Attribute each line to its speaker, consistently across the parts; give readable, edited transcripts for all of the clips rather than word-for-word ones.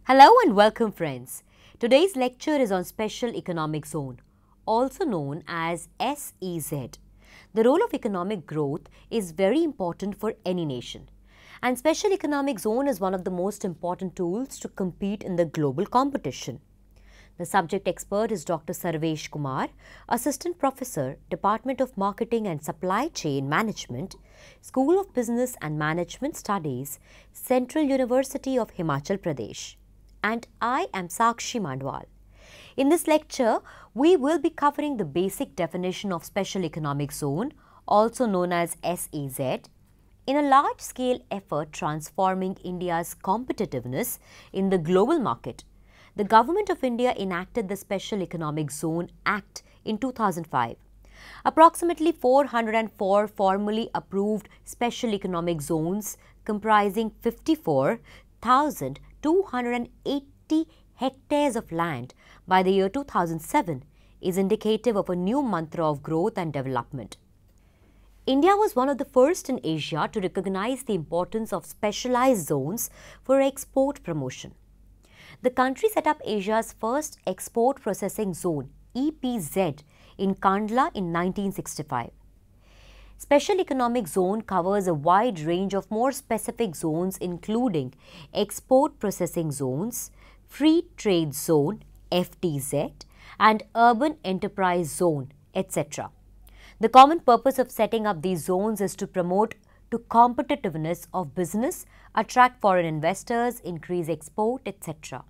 Speaker 1: Hello and welcome friends. Today's lecture is on Special Economic Zone, also known as SEZ. The role of economic growth is very important for any nation, and Special Economic Zone is one of the most important tools to compete in the global competition. The subject expert is Dr. Sarvesh Kumar, Assistant Professor, Department of Marketing and Supply Chain Management, School of Business and Management Studies, Central University of Himachal Pradesh. And I am Sakshi Mandwal. In this lecture, we will be covering the basic definition of Special Economic Zone, also known as SEZ, in a large-scale effort transforming India's competitiveness in the global market. The Government of India enacted the Special Economic Zone Act in 2005. Approximately 404 formally approved Special Economic Zones comprising 54,280 hectares of land by the year 2007 is indicative of a new mantra of growth and development. India was one of the first in Asia to recognize the importance of specialized zones for export promotion. The country set up Asia's first export processing zone, EPZ, in Kandla in 1965. Special Economic Zone covers a wide range of more specific zones including Export Processing Zones, Free Trade Zone FTZ and Urban Enterprise Zone, etc. The common purpose of setting up these zones is to promote to competitiveness of business, attract foreign investors, increase export, etc.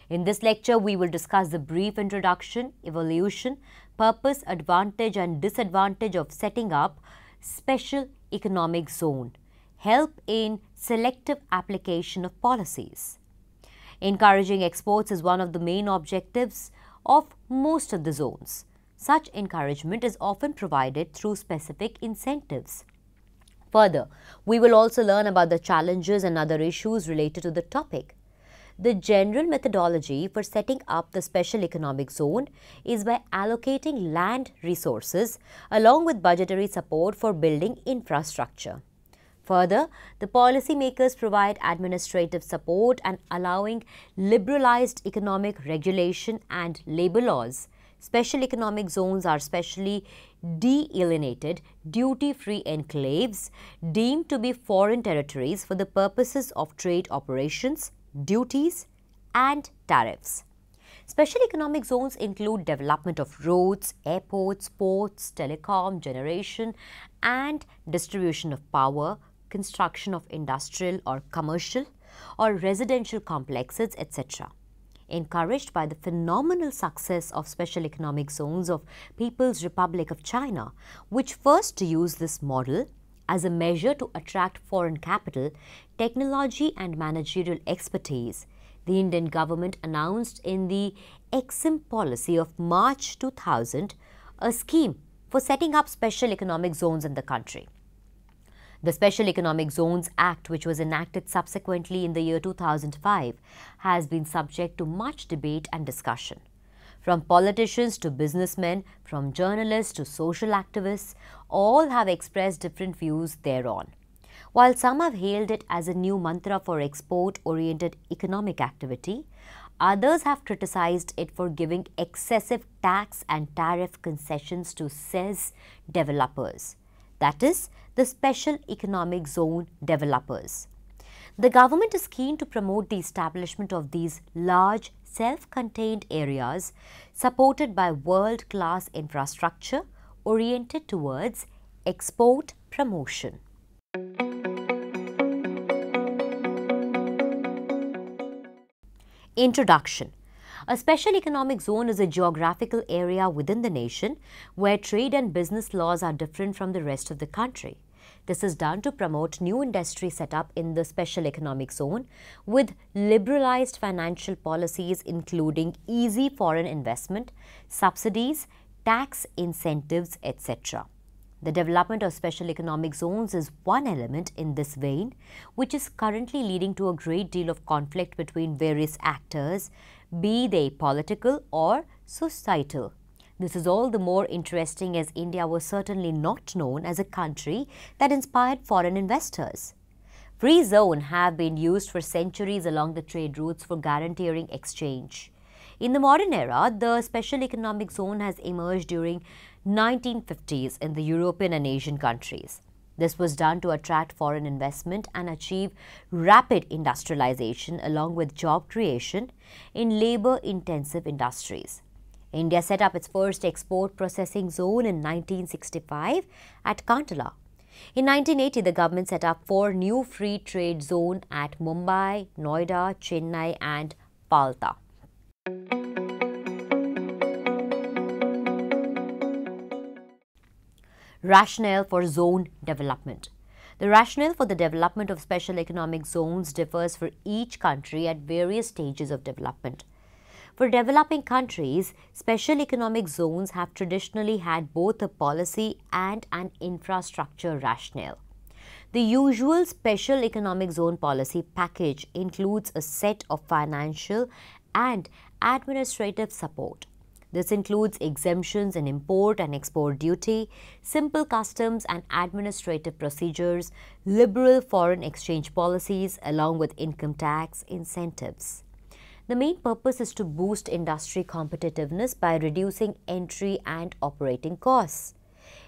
Speaker 1: In this lecture, we will discuss the brief introduction, evolution, purpose, advantage and disadvantage of setting up Special Economic Zone, help in selective application of policies. Encouraging exports is one of the main objectives of most of the zones. Such encouragement is often provided through specific incentives. Further, we will also learn about the challenges and other issues related to the topic. The general methodology for setting up the Special Economic Zone is by allocating land resources along with budgetary support for building infrastructure. Further, the policymakers provide administrative support and allowing liberalized economic regulation and labor laws. Special Economic Zones are specially de-alienated, duty-free enclaves deemed to be foreign territories for the purposes of trade operations, duties and tariffs. Special Economic Zones include development of roads, airports, ports, telecom, generation and distribution of power, construction of industrial or commercial or residential complexes, etc. Encouraged by the phenomenal success of Special Economic Zones of People's Republic of China, which first used this model as a measure to attract foreign capital, technology and managerial expertise, the Indian government announced in the EXIM policy of March 2000 a scheme for setting up Special Economic Zones in the country. The Special Economic Zones Act, which was enacted subsequently in the year 2005, has been subject to much debate and discussion. From politicians to businessmen, from journalists to social activists, all have expressed different views thereon. While some have hailed it as a new mantra for export-oriented economic activity, others have criticized it for giving excessive tax and tariff concessions to SEZ developers, that is, the Special Economic Zone developers. The government is keen to promote the establishment of these large, self-contained areas supported by world-class infrastructure oriented towards export promotion. Introduction. A Special Economic Zone is a geographical area within the nation where trade and business laws are different from the rest of the country. This is done to promote new industry setup in the special economic zone with liberalized financial policies including easy foreign investment, subsidies, tax incentives, etc. The development of special economic zones is one element in this vein, which is currently leading to a great deal of conflict between various actors, be they political or societal. This is all the more interesting as India was certainly not known as a country that inspired foreign investors. Free zones have been used for centuries along the trade routes for guaranteeing exchange. In the modern era, the special economic zone has emerged during 1950s in the European and Asian countries. This was done to attract foreign investment and achieve rapid industrialization along with job creation in labor-intensive industries. India set up its first export processing zone in 1965 at Kantala. In 1980, the government set up 4 new free trade zones at Mumbai, Noida, Chennai and Palta. Rationale for zone development. The rationale for the development of special economic zones differs for each country at various stages of development. For developing countries, special economic zones have traditionally had both a policy and an infrastructure rationale. The usual special economic zone policy package includes a set of financial and administrative support. This includes exemptions in import and export duty, simple customs and administrative procedures, liberal foreign exchange policies, along with income tax incentives. The main purpose is to boost industry competitiveness by reducing entry and operating costs.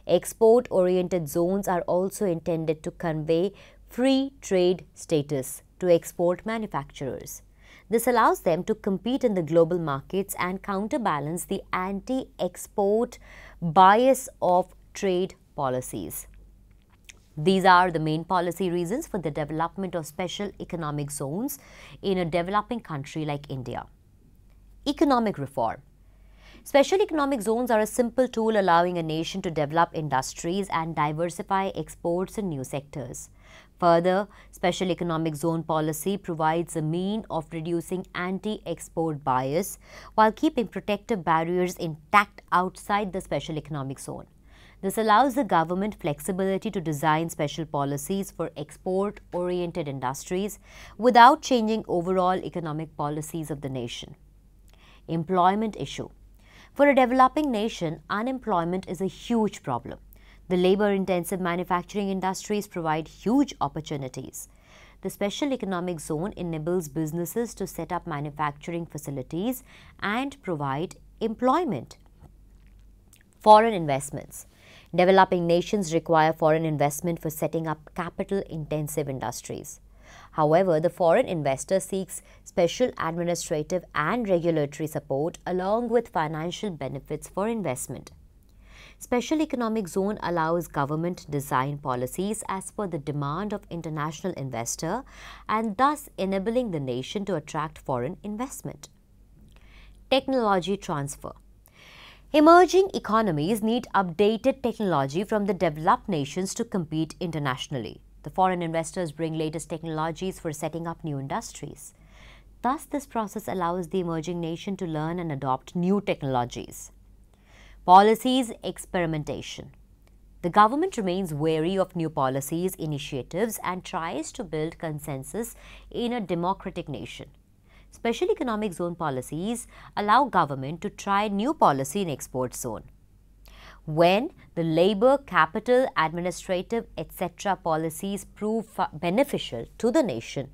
Speaker 1: Export-oriented zones are also intended to convey free trade status to export manufacturers. This allows them to compete in the global markets and counterbalance the anti-export bias of trade policies. These are the main policy reasons for the development of special economic zones in a developing country like India. Economic reform. Special economic zones are a simple tool allowing a nation to develop industries and diversify exports in new sectors. Further, special economic zone policy provides a mean of reducing anti-export bias while keeping protective barriers intact outside the special economic zone. This allows the government flexibility to design special policies for export-oriented industries without changing overall economic policies of the nation. Employment issue. For a developing nation, unemployment is a huge problem. The labor-intensive manufacturing industries provide huge opportunities. The special economic zone enables businesses to set up manufacturing facilities and provide employment. Foreign investments. Developing nations require foreign investment for setting up capital-intensive industries. However, the foreign investor seeks special administrative and regulatory support along with financial benefits for investment. Special economic zone allows government design policies as per the demand of international investor and thus enabling the nation to attract foreign investment. Technology transfer. Emerging economies need updated technology from the developed nations to compete internationally. The foreign investors bring latest technologies for setting up new industries. Thus, this process allows the emerging nation to learn and adopt new technologies. Policies experimentation. The government remains wary of new policies, initiatives and tries to build consensus in a democratic nation. Special economic zone policies allow government to try new policy in export zone. When the labor, capital, administrative, etc. policies prove beneficial to the nation,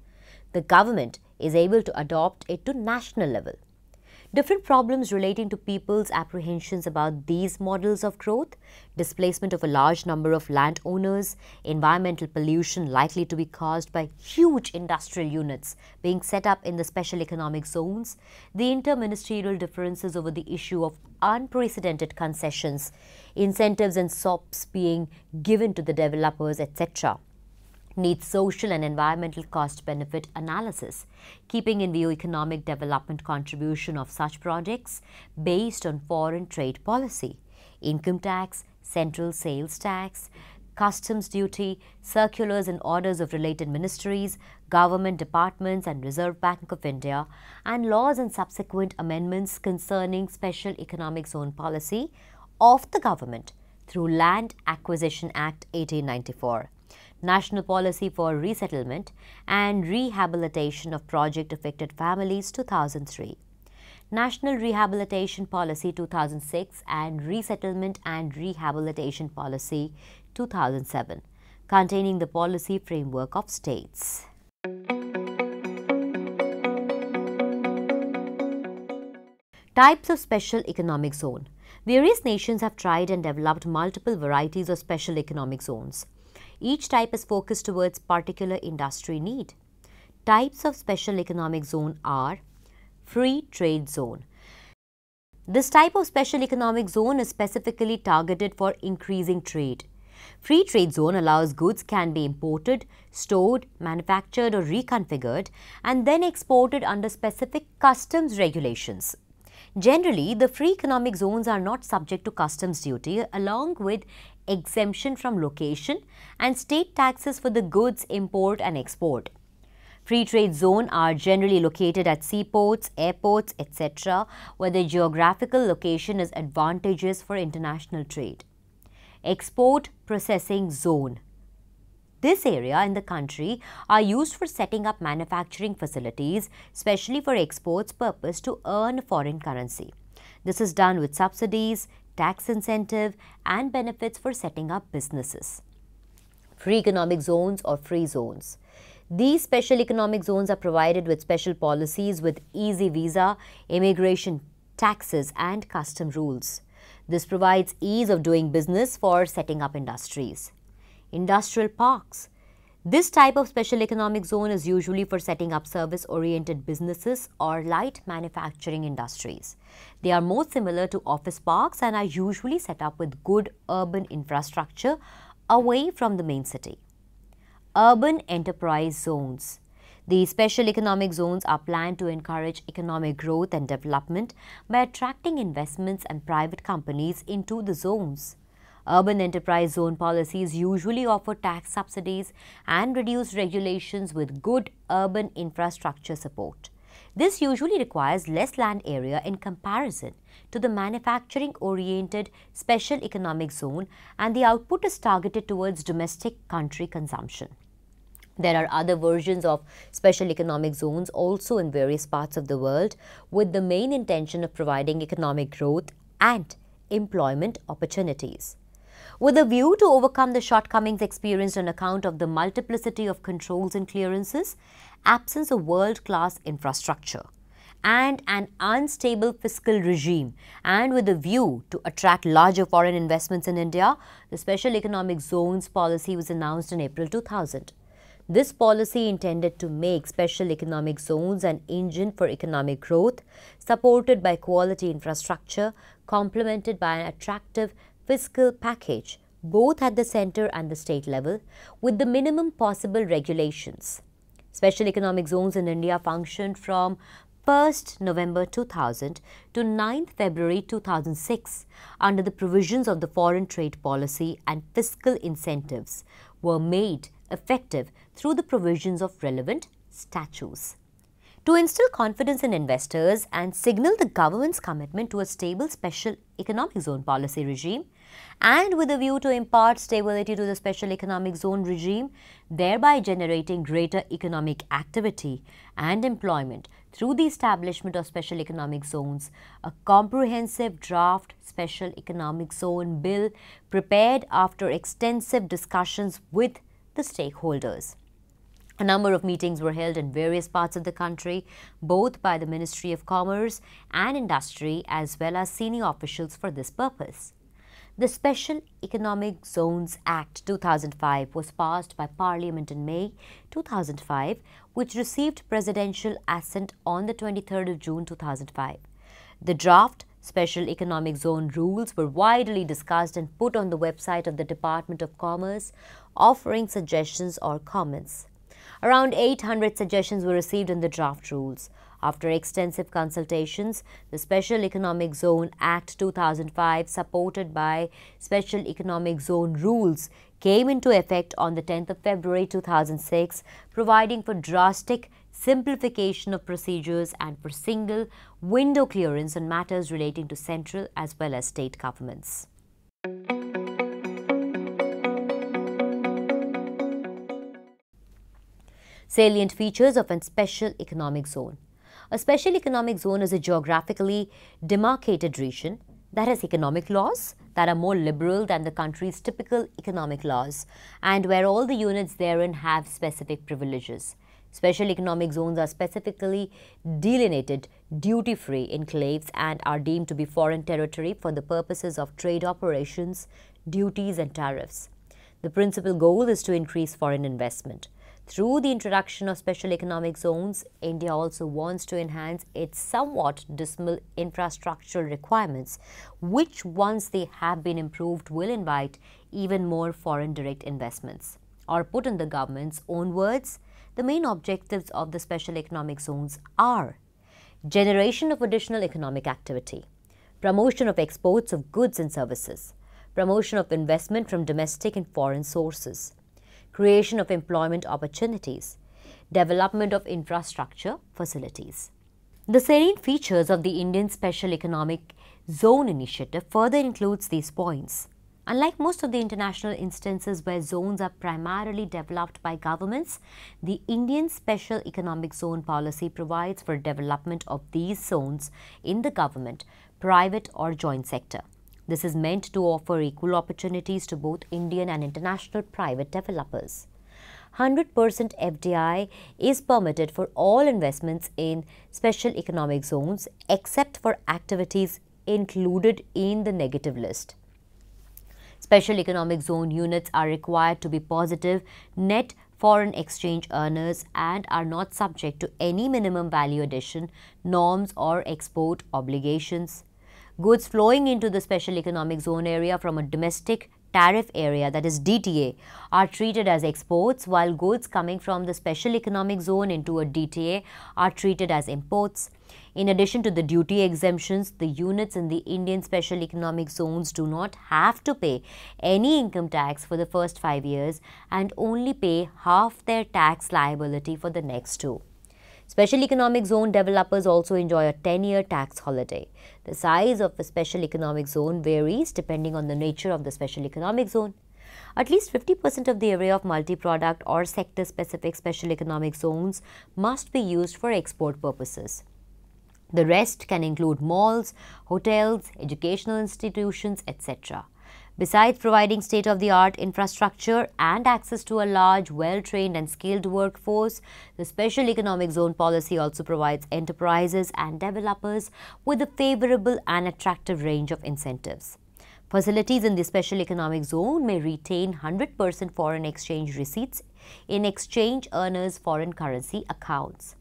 Speaker 1: the government is able to adopt it to national level. Different problems relating to people's apprehensions about these models of growth, displacement of a large number of landowners, environmental pollution likely to be caused by huge industrial units being set up in the special economic zones, the interministerial differences over the issue of unprecedented concessions, incentives and SOPs being given to the developers, etc. needs social and environmental cost-benefit analysis, keeping in view economic development contribution of such projects based on foreign trade policy, income tax, central sales tax, customs duty, circulars and orders of related ministries, government departments and Reserve Bank of India, and laws and subsequent amendments concerning Special Economic Zone policy of the government through Land Acquisition Act 1894, National Policy for Resettlement and Rehabilitation of Project Affected Families 2003, National Rehabilitation Policy 2006 and Resettlement and Rehabilitation Policy 2007, containing the policy framework of states. Types of Special Economic Zone. Various nations have tried and developed multiple varieties of special economic zones. Each type is focused towards particular industry need. Types of Special Economic Zone are Free Trade Zone. This type of Special Economic Zone is specifically targeted for increasing trade. Free Trade Zone allows goods can be imported, stored, manufactured or reconfigured and then exported under specific customs regulations. Generally, the free economic zones are not subject to customs duty along with exemption from location and state taxes for the goods import and export. Free trade zones are generally located at seaports, airports, etc., where the geographical location is advantageous for international trade. Export Processing Zone. This area in the country are used for setting up manufacturing facilities, especially for exports purpose to earn foreign currency. This is done with subsidies, tax incentive and benefits for setting up businesses. Free economic zones or free zones. These special economic zones are provided with special policies with easy visa, immigration, taxes and custom rules. This provides ease of doing business for setting up industries. Industrial parks. This type of special economic zone is usually for setting up service-oriented businesses or light manufacturing industries. They are more similar to office parks and are usually set up with good urban infrastructure away from the main city. Urban enterprise zones. These special economic zones are planned to encourage economic growth and development by attracting investments and private companies into the zones. Urban enterprise zone policies usually offer tax subsidies and reduced regulations with good urban infrastructure support. This usually requires less land area in comparison to the manufacturing-oriented special economic zone, and the output is targeted towards domestic country consumption. There are other versions of special economic zones also in various parts of the world with the main intention of providing economic growth and employment opportunities. With a view to overcome the shortcomings experienced on account of the multiplicity of controls and clearances, absence of world-class infrastructure, and an unstable fiscal regime, and with a view to attract larger foreign investments in India, the Special Economic Zones policy was announced in April 2000. This policy intended to make special economic zones an engine for economic growth, supported by quality infrastructure, complemented by an attractive fiscal package, both at the center and the state level, with the minimum possible regulations. Special economic zones in India functioned from 1st November 2000 to 9th February 2006 under the provisions of the foreign trade policy, and fiscal incentives were made effective through the provisions of relevant statutes. To instill confidence in investors and signal the government's commitment to a stable special economic zone policy regime, and with a view to impart stability to the special economic zone regime, thereby generating greater economic activity and employment through the establishment of special economic zones, a comprehensive draft special economic zone bill prepared after extensive discussions with the stakeholders. A number of meetings were held in various parts of the country, both by the Ministry of Commerce and Industry as well as senior officials for this purpose. The Special Economic Zones Act 2005 was passed by Parliament in May 2005, which received presidential assent on the 23rd of June 2005. The draft Special Economic Zone rules were widely discussed and put on the website of the Department of Commerce, offering suggestions or comments. Around 800 suggestions were received in the draft rules. After extensive consultations, the Special Economic Zone Act 2005, supported by Special Economic Zone rules, came into effect on the 10th of February 2006, providing for drastic simplification of procedures and for single window clearance on matters relating to central as well as state governments. Salient features of a special economic zone. A special economic zone is a geographically demarcated region that has economic laws that are more liberal than the country's typical economic laws and where all the units therein have specific privileges. Special economic zones are specifically delineated duty-free enclaves and are deemed to be foreign territory for the purposes of trade operations, duties and tariffs. The principal goal is to increase foreign investment. Through the introduction of special economic zones, India also wants to enhance its somewhat dismal infrastructural requirements, which once they have been improved will invite even more foreign direct investments. Or put in the government's own words, the main objectives of the special economic zones are generation of additional economic activity, promotion of exports of goods and services, promotion of investment from domestic and foreign sources, creation of employment opportunities, development of infrastructure facilities. The salient features of the Indian Special Economic Zone Initiative further includes these points. Unlike most of the international instances where zones are primarily developed by governments, the Indian Special Economic Zone policy provides for development of these zones in the government, private or joint sector. This is meant to offer equal opportunities to both Indian and international private developers. 100% FDI is permitted for all investments in special economic zones except for activities included in the negative list. Special economic zone units are required to be positive net foreign exchange earners and are not subject to any minimum value addition, norms or export obligations. Goods flowing into the special economic zone area from a domestic tariff area, that is DTA, are treated as exports, while goods coming from the special economic zone into a DTA are treated as imports. In addition to the duty exemptions, the units in the Indian special economic zones do not have to pay any income tax for the first 5 years and only pay half their tax liability for the next 2. Special economic zone developers also enjoy a 10-year tax holiday. The size of a special economic zone varies depending on the nature of the special economic zone. At least 50% of the area of multi-product or sector-specific special economic zones must be used for export purposes. The rest can include malls, hotels, educational institutions, etc. Besides providing state-of-the-art infrastructure and access to a large, well-trained and skilled workforce, the Special Economic Zone policy also provides enterprises and developers with a favorable and attractive range of incentives. Facilities in the Special Economic Zone may retain 100% foreign exchange receipts in exchange earners' foreign currency accounts.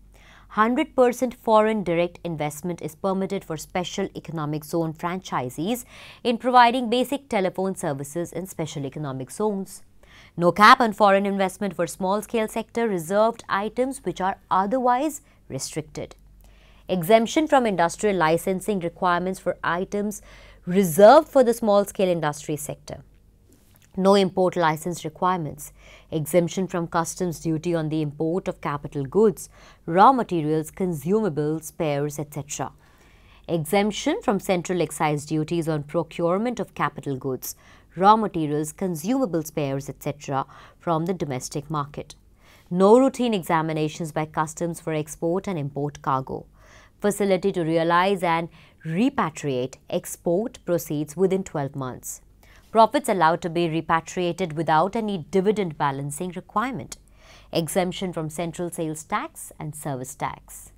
Speaker 1: 100% foreign direct investment is permitted for Special Economic Zone franchisees in providing basic telephone services in Special Economic Zones. No cap on foreign investment for small-scale sector reserved items which are otherwise restricted. Exemption from industrial licensing requirements for items reserved for the small-scale industry sector. No import license requirements, exemption from customs duty on the import of capital goods, raw materials, consumables, spares, etc. Exemption from central excise duties on procurement of capital goods, raw materials, consumable spares, etc. from the domestic market. No routine examinations by customs for export and import cargo. Facility to realize and repatriate export proceeds within 12 months. Profits allowed to be repatriated without any dividend balancing requirement. Exemption from central sales tax and service tax.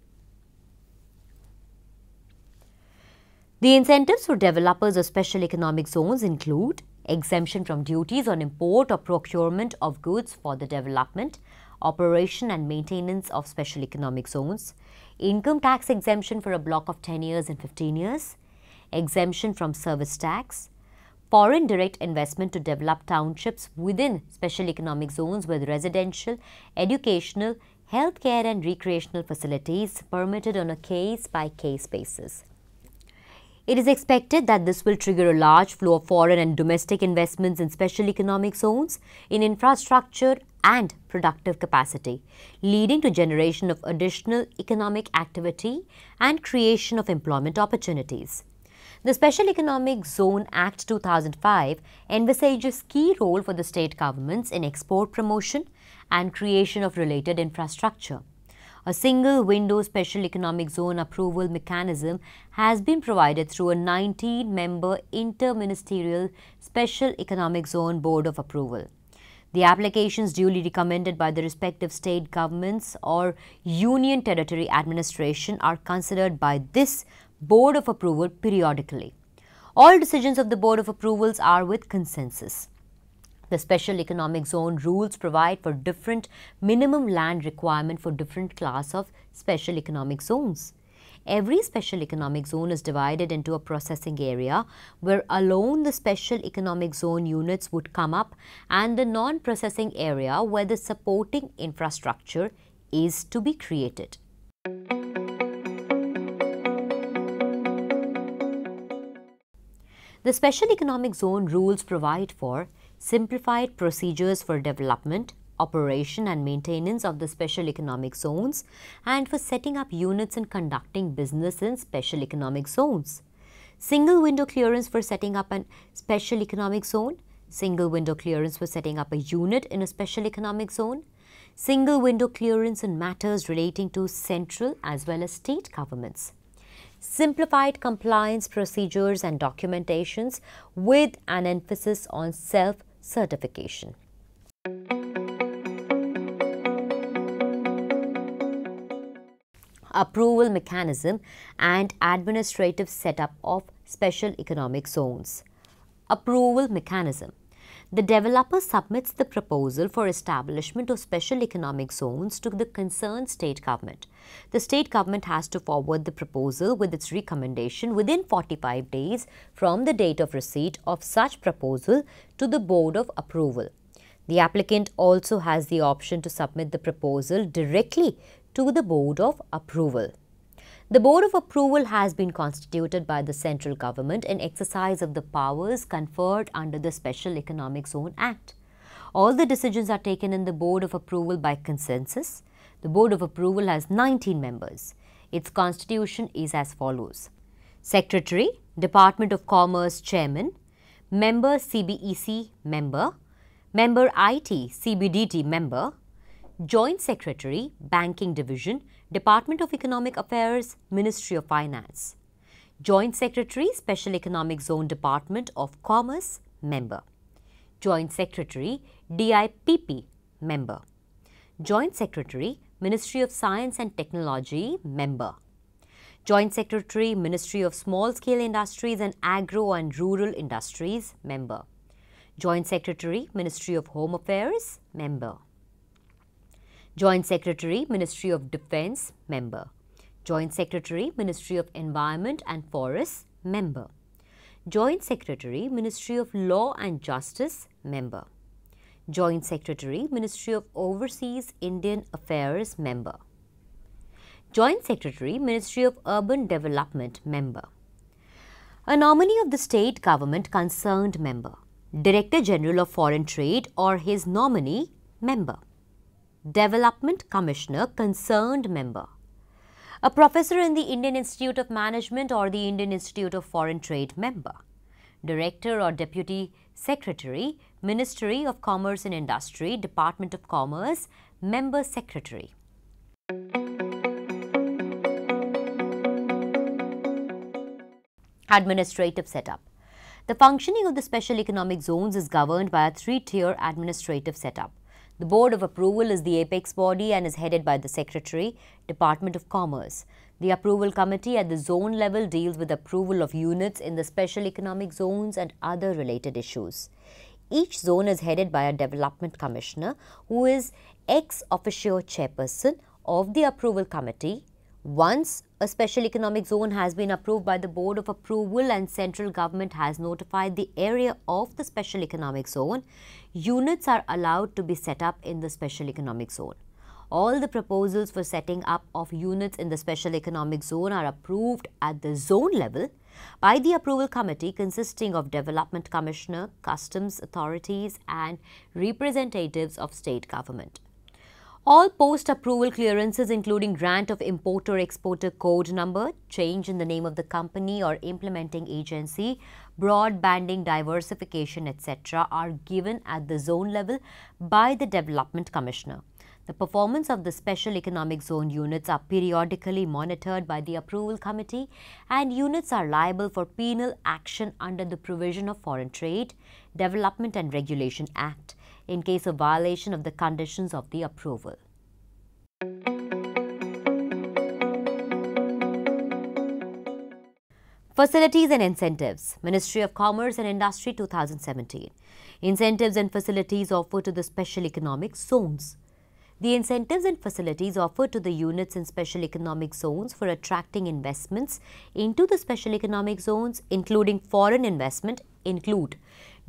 Speaker 1: The incentives for developers of special economic zones include exemption from duties on import or procurement of goods for the development, operation and maintenance of special economic zones, income tax exemption for a block of 10 years and 15 years, exemption from service tax, foreign direct investment to develop townships within special economic zones with residential, educational, healthcare and recreational facilities permitted on a case-by-case basis. It is expected that this will trigger a large flow of foreign and domestic investments in special economic zones, in infrastructure and productive capacity, leading to generation of additional economic activity and creation of employment opportunities. The Special Economic Zone Act 2005 envisages key role for the state governments in export promotion and creation of related infrastructure. A single window special economic zone approval mechanism has been provided through a 19-member interministerial special economic zone board of approval. The applications duly recommended by the respective state governments or union territory administration are considered by this board of approval periodically. All decisions of the board of approvals are with consensus. The Special Economic Zone rules provide for different minimum land requirement for different class of special economic zones. Every special economic zone is divided into a processing area where alone the special economic zone units would come up and the non-processing area where the supporting infrastructure is to be created. The Special Economic Zone rules provide for simplified procedures for development, operation and maintenance of the special economic zones and for setting up units and conducting business in special economic zones. Single window clearance for setting up a special economic zone, single window clearance for setting up a unit in a special economic zone, single window clearance in matters relating to central as well as state governments. Simplified compliance procedures and documentations with an emphasis on self-certification. Approval mechanism and administrative setup of special economic zones. Approval mechanism. The developer submits the proposal for establishment of special economic zones to the concerned state government. The state government has to forward the proposal with its recommendation within 45 days from the date of receipt of such proposal to the board of approval. The applicant also has the option to submit the proposal directly to the board of approval. The Board of Approval has been constituted by the central government in exercise of the powers conferred under the Special Economic Zone Act. All the decisions are taken in the Board of Approval by consensus. The Board of Approval has 19 members. Its constitution is as follows: Secretary, Department of Commerce Chairman, Member CBEC Member, Member IT CBDT Member, Joint Secretary, Banking Division, Department of Economic Affairs, Ministry of Finance. Joint Secretary, Special Economic Zone Department of Commerce, Member. Joint Secretary, DIPP, Member. Joint Secretary, Ministry of Science and Technology, Member. Joint Secretary, Ministry of Small Scale Industries and Agro and Rural Industries, Member. Joint Secretary, Ministry of Home Affairs, Member. Joint Secretary, Ministry of Defence, Member. Joint Secretary, Ministry of Environment and Forests, Member. Joint Secretary, Ministry of Law and Justice, Member. Joint Secretary, Ministry of Overseas Indian Affairs, Member. Joint Secretary, Ministry of Urban Development, Member. A nominee of the state government concerned, Member. Director General of Foreign Trade or his nominee, Member. Development Commissioner concerned, Member. A professor in the Indian Institute of Management or the Indian Institute of Foreign Trade, Member. Director or Deputy Secretary, Ministry of Commerce and Industry, Department of Commerce, Member Secretary. Administrative setup. The functioning of the special economic zones is governed by a three-tier administrative setup. The Board of Approval is the apex body and is headed by the Secretary, Department of Commerce. The Approval Committee at the zone level deals with approval of units in the special economic zones and other related issues. Each zone is headed by a Development Commissioner who is ex officio chairperson of the Approval Committee. Once a special economic zone has been approved by the Board of Approval and central government has notified the area of the special economic zone, units are allowed to be set up in the special economic zone. All the proposals for setting up of units in the Special Economic Zone are approved at the zone level by the Approval Committee consisting of Development Commissioner, Customs authorities and representatives of state government. All post-approval clearances including grant of importer-exporter code number, change in the name of the company or implementing agency, broadbanding, diversification, etc. are given at the zone level by the Development Commissioner. The performance of the Special Economic Zone units are periodically monitored by the Approval Committee and units are liable for penal action under the provision of Foreign Trade, Development and Regulation Act in case of violation of the conditions of the approval. Facilities and Incentives, Ministry of Commerce and Industry 2017. Incentives and facilities offered to the Special Economic Zones. The incentives and facilities offered to the units in Special Economic Zones for attracting investments into the Special Economic Zones, including foreign investment, include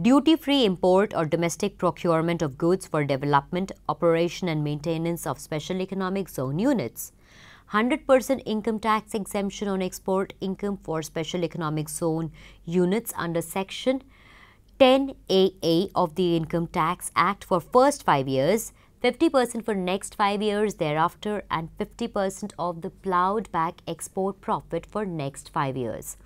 Speaker 1: duty-free import or domestic procurement of goods for development, operation and maintenance of Special Economic Zone units, 100% income tax exemption on export income for Special Economic Zone units under Section 10AA of the Income Tax Act for first 5 years, 50% for next 5 years thereafter and 50% of the plowed back export profit for next 5 years.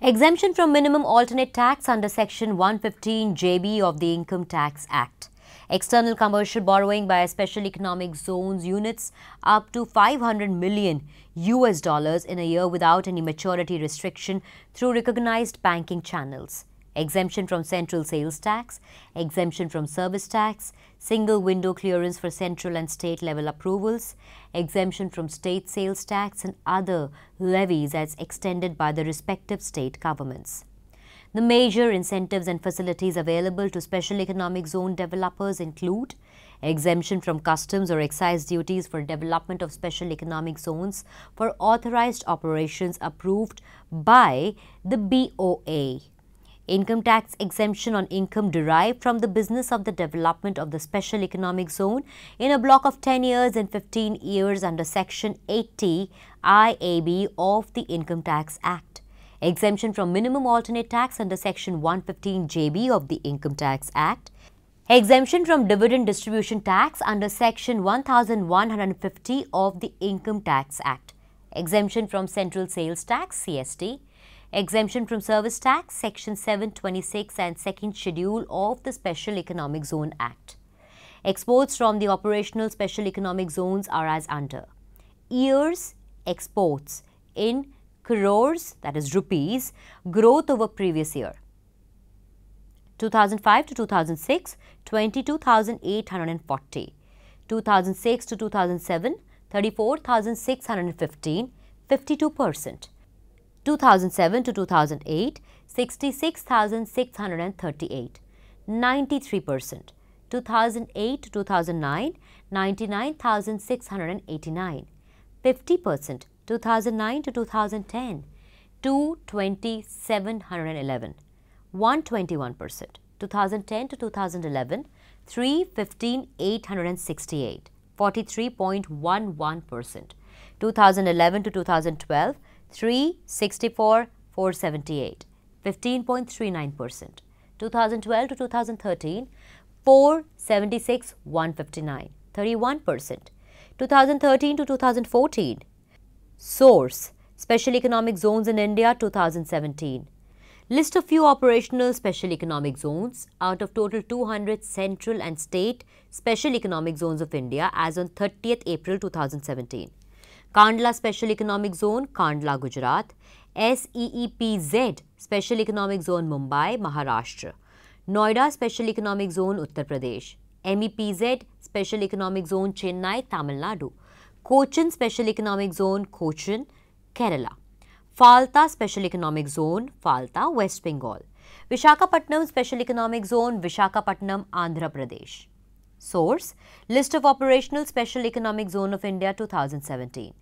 Speaker 1: Exemption from minimum alternate tax under Section 115 JB of the Income Tax Act. External commercial borrowing by Special Economic Zones units up to $500 million in a year without any maturity restriction through recognized banking channels. Exemption from central sales tax, exemption from service tax, single window clearance for central and state level approvals, exemption from state sales tax and other levies as extended by the respective state governments. The major incentives and facilities available to Special Economic Zone developers include exemption from customs or excise duties for development of Special Economic Zones for authorized operations approved by the BOA. Income tax exemption on income derived from the business of the development of the Special Economic Zone in a block of 10 years and 15 years under Section 80 IAB of the Income Tax Act. Exemption from minimum alternate tax under Section 115 JB of the Income Tax Act. Exemption from dividend distribution tax under Section 1150 of the Income Tax Act. Exemption from central sales tax CST. Exemption from service tax, Section 726 and second schedule of the Special Economic Zone Act. Exports from the operational Special Economic Zones are as under. Years exports in crores, that is rupees, growth over previous year. 2005 to 2006, 22,840. 2006 to 2007, 34,615, 52%. 2007 to 2008, 66,638, 93%. 2008 to 2009, 99,689, 50%. 2009 to 2010, 2,711, 121%. 2010 to 2011, 315,868, 43.11%. 2011 to 2012, 364,478, 15.39%. 2012 to 2013, 476,159, 31%. 2013 to 2014. Source: Special Economic Zones in India 2017. List of few operational Special Economic Zones out of total 200 central and state Special Economic Zones of India as on 30th April 2017. Kandla Special Economic Zone, Kandla, Gujarat. SEEPZ Special Economic Zone, Mumbai, Maharashtra. Noida Special Economic Zone, Uttar Pradesh. MEPZ Special Economic Zone, Chennai, Tamil Nadu. Cochin Special Economic Zone, Cochin, Kerala. Falta Special Economic Zone, Falta, West Bengal. Visakhapatnam Special Economic Zone, Visakhapatnam, Andhra Pradesh. Source: List of Operational Special Economic Zone of India 2017.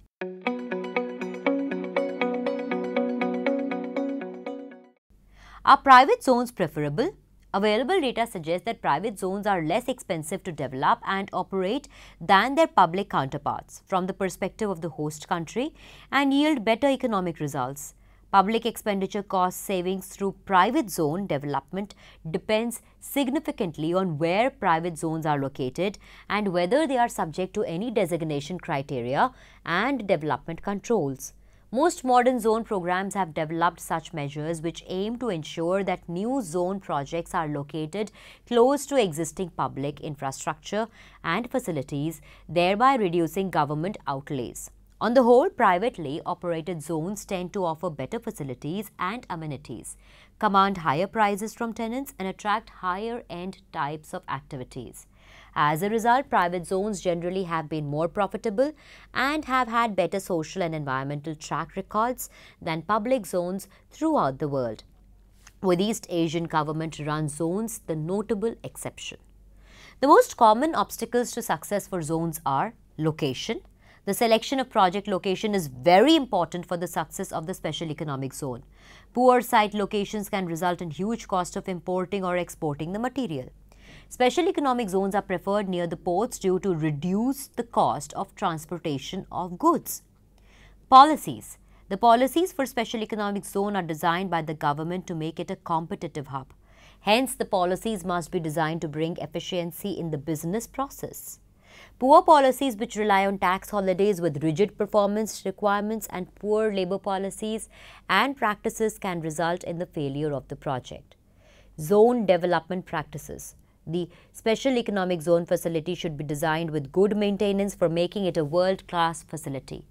Speaker 1: Are private zones preferable? Available data suggests that private zones are less expensive to develop and operate than their public counterparts from the perspective of the host country and yield better economic results. Public expenditure cost savings through private zone development depends significantly on where private zones are located and whether they are subject to any designation criteria and development controls. Most modern zone programs have developed such measures which aim to ensure that new zone projects are located close to existing public infrastructure and facilities, thereby reducing government outlays. On the whole, privately operated zones tend to offer better facilities and amenities, command higher prices from tenants, and attract higher-end types of activities. As a result, private zones generally have been more profitable and have had better social and environmental track records than public zones throughout the world, with East Asian government-run zones the notable exception. The most common obstacles to success for zones are location. The selection of project location is very important for the success of the special economic zone. Poor site locations can result in huge cost of importing or exporting the material. Special economic zones are preferred near the ports due to reduce the cost of transportation of goods. Policies. The policies for special economic zone are designed by the government to make it a competitive hub. Hence, the policies must be designed to bring efficiency in the business process. Poor policies which rely on tax holidays with rigid performance requirements and poor labor policies and practices can result in the failure of the project. Zone development practices. The special economic zone facility should be designed with good maintenance for making it a world-class facility.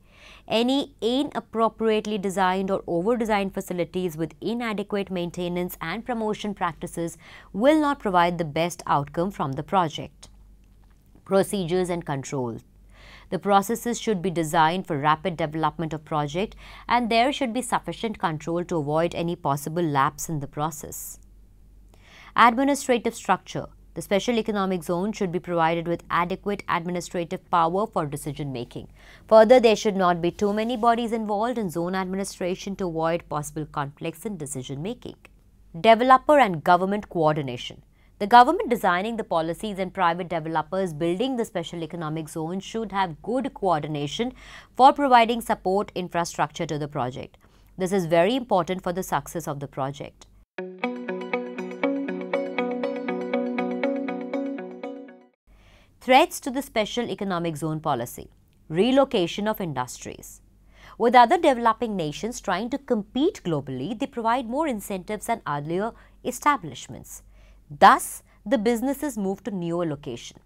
Speaker 1: Any inappropriately designed or over-designed facilities with inadequate maintenance and promotion practices will not provide the best outcome from the project. Procedures and controls. The processes should be designed for rapid development of project and there should be sufficient control to avoid any possible lapse in the process. Administrative structure. The special economic zone should be provided with adequate administrative power for decision making. Further, there should not be too many bodies involved in zone administration to avoid possible conflicts in decision making. Developer and government coordination. The government designing the policies and private developers building the special economic zone should have good coordination for providing support infrastructure to the project. This is very important for the success of the project. Threats to the special economic zone policy. Relocation of industries. With other developing nations trying to compete globally, they provide more incentives than earlier establishments. Thus, the businesses move to newer location.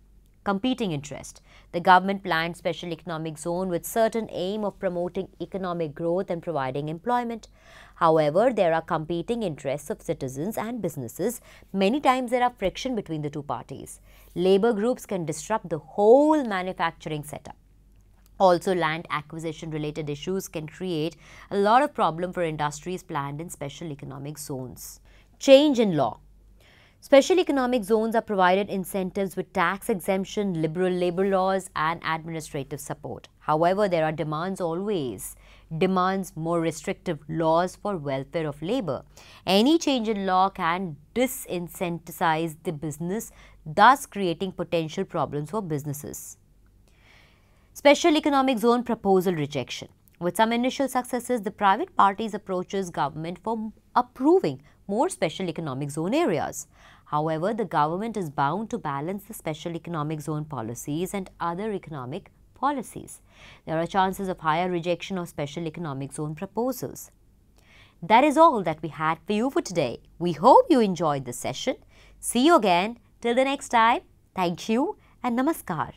Speaker 1: Competing interest. The government planned special economic zone with certain aim of promoting economic growth and providing employment. However, there are competing interests of citizens and businesses. Many times there are friction between the two parties. Labor groups can disrupt the whole manufacturing setup. Also, land acquisition related issues can create a lot of problem for industries planned in special economic zones. Change in law. Special economic zones are provided incentives with tax exemption, liberal labor laws and administrative support. However, there are demands more restrictive laws for welfare of labor. Any change in law can disincentivize the business, thus creating potential problems for businesses. Special economic zone proposal rejection. With some initial successes, the private parties approaches government for approving more special economic zone areas. However, the government is bound to balance the special economic zone policies and other economic policies. There are chances of higher rejection of special economic zone proposals. That is all that we had for you for today. We hope you enjoyed this session. See you again. Till the next time, thank you and namaskar.